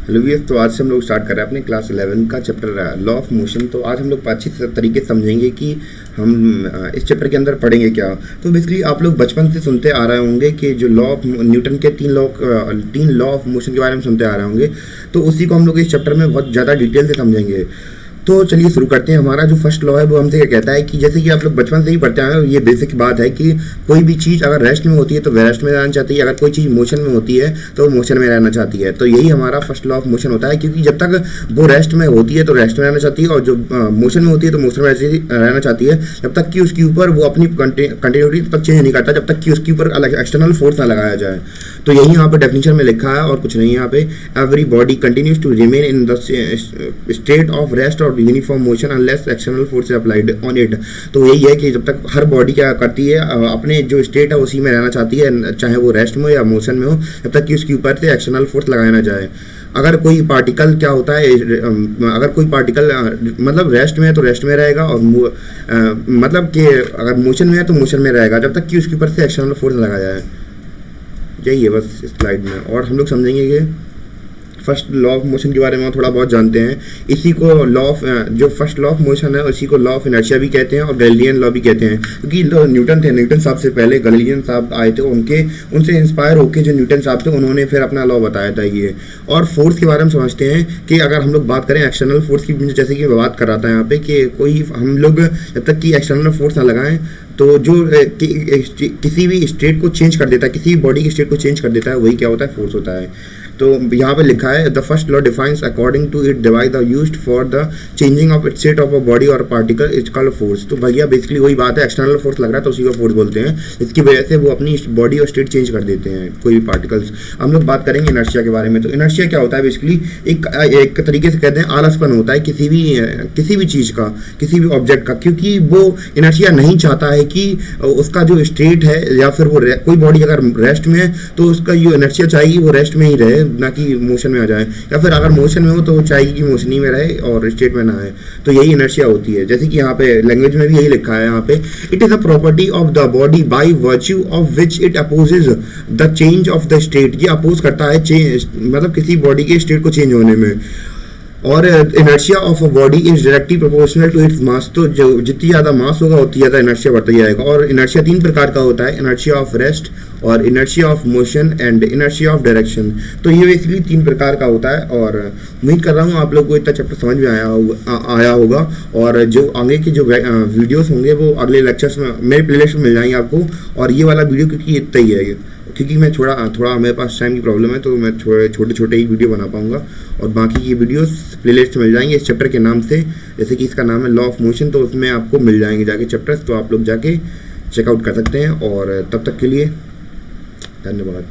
Hello वियस, तो आज से हम लोग स्टार्ट कर रहे हैं अपने क्लास 11 का चैप्टर लॉ ऑफ मोशन। तो आज हम लोग अच्छी तरीके से समझेंगे कि हम इस चैप्टर के अंदर पढ़ेंगे क्या। तो बेसिकली आप लोग बचपन से सुनते आ रहे होंगे कि जो लॉ ऑफ न्यूटन के तीन लॉ ऑफ मोशन के बारे में सुनते आ रहे होंगे। तो उसी को हम लोग इस चैप्टर में बहुत ज़्यादा डिटेल से समझेंगे। तो चलिए शुरू करते हैं। हमारा जो फर्स्ट लॉ है वो हमसे क्या कहता है कि जैसे कि आप लोग बचपन से ही पढ़ते आए हो, ये बेसिक बात है कि कोई भी चीज़ अगर रेस्ट में होती है तो वह रेस्ट में रहना चाहती है, अगर कोई चीज़ मोशन में होती है तो वो मोशन में रहना चाहती है। तो यही हमारा फर्स्ट लॉ ऑफ मोशन होता है, क्योंकि जब तक वो रेस्ट में होती है तो रेस्ट में रहना चाहती है, और जो मोशन में होती है तो मोशन में रहना चाहती है, जब तक कि उसके ऊपर वो अपनी कंटिन्यूटी तब तक चेंज नहीं करता, जब तक कि उसके ऊपर अलग एक्सटर्नल फोर्स ना लगाया जाए। तो यही यहाँ पे डेफिनेशन में लिखा है और कुछ नहीं। यहाँ पे every body continues to remain in the state of rest और uniform motion unless external force applied on it. तो यही है कि जब तक हर बॉडी क्या करती है, अपने जो स्टेट है उसी में रहना चाहती है, चाहे वो रेस्ट में हो या मोशन में हो, जब तक कि उसके ऊपर से एक्सटर्नल फोर्स लगाया ना जाए। अगर कोई पार्टिकल क्या होता है, अगर कोई पार्टिकल मतलब रेस्ट में है तो रेस्ट में रहेगा, और मतलब कि अगर मोशन में है तो मोशन में रहेगा, जब तक कि उसके ऊपर से एक्सटर्नल फोर्स लगाया जाए। यही है बस इस स्लाइड में। और हम लोग समझेंगे कि फर्स्ट लॉ ऑफ मोशन के बारे में थोड़ा बहुत जानते हैं। इसी को लॉ ऑफ जो फर्स्ट लॉ ऑफ मोशन है उसी को लॉ ऑफ इनर्शिया भी कहते हैं और गैलीलियन लॉ भी कहते हैं, क्योंकि जो न्यूटन थे, न्यूटन साहब से पहले गैलीलियन साहब आए थे, उनसे इंस्पायर होकर जो न्यूटन साहब थे उन्होंने फिर अपना लॉ बताया था ये। और फोर्स के बारे में समझते हैं कि अगर हम लोग बात करें एक्सटर्नल फोर्स की, जैसे कि बात कर रहा था यहाँ पे कि कोई हम लोग जब तक कि एक्सटर्नल फोर्स ना लगाएं तो जो किसी भी स्टेट को चेंज कर देता है, किसी भी बॉडी की स्टेट को चेंज कर देता है, वही क्या होता है, फोर्स होता है। तो यहाँ पे लिखा है the first law defines according to it device the used for the changing of it state of a body और पार्टिकल इज कॉल्ड फोर्स। तो भैया बेसिकली वही बात है, एक्सटर्नल फोर्स लग रहा है तो उसी को फोर्स बोलते हैं। इसकी वजह से वो अपनी बॉडी और स्टेट चेंज कर देते हैं कोई भी पार्टिकल्स। हम लोग बात करेंगे इनर्शिया के बारे में। तो इनर्शिया क्या होता है, बेसिकली एक तरीके से कहते हैं आलसपन होता है किसी भी चीज़ का, किसी भी ऑब्जेक्ट का, क्योंकि वो इनर्शिया नहीं चाहता है कि उसका जो स्टेट है या फिर वो कोई बॉडी अगर रेस्ट में है तो उसका जो इनर्शिया चाहिए वो रेस्ट में ही रहे, ना कि मोशन में आ जाए, या फिर अगर मोशन में हो तो वो चाहिए कि मोशन ही में रहे और स्टेट में ना आए। तो यही इनर्शिया होती है। जैसे कि यहाँ पे लैंग्वेज में भी यही लिखा है, यहाँ पे it is a property of the body by virtue of which it opposes the change of the state. ये अपोज करता है मतलब किसी बॉडी के स्टेट को चेंज होने में। और inertia of a body is directly proportional to its mass. तो जो जितनी ज़्यादा मास होगा उतनी ज़्यादा इनर्शिया बढ़ता जाएगा। और इनर्शिया तीन प्रकार का होता है, इनर्शिया ऑफ रेस्ट और inertia of motion and inertia of direction. तो ये बेसिकली तीन प्रकार का होता है। और उम्मीद कर रहा हूँ आप लोग को इतना चैप्टर समझ में आया होगा। और जो आगे के जो वीडियोस होंगे वो अगले लेक्चर्स में मेरे प्लेलिस्ट में मिल जाएंगे आपको। और ये वाला वीडियो क्योंकि इतना ही है, क्योंकि मैं थोड़ा मेरे पास टाइम की प्रॉब्लम है, तो मैं छोटे ही वीडियो बना पाऊंगा। और बाकी ये वीडियोस प्लेलिस्ट में मिल जाएंगे इस चैप्टर के नाम से, जैसे कि इसका नाम है लॉ ऑफ मोशन, तो उसमें आपको मिल जाएंगे जाके चैप्टर्स, तो आप लोग जाके चेकआउट कर सकते हैं। और तब तक के लिए धन्यवाद।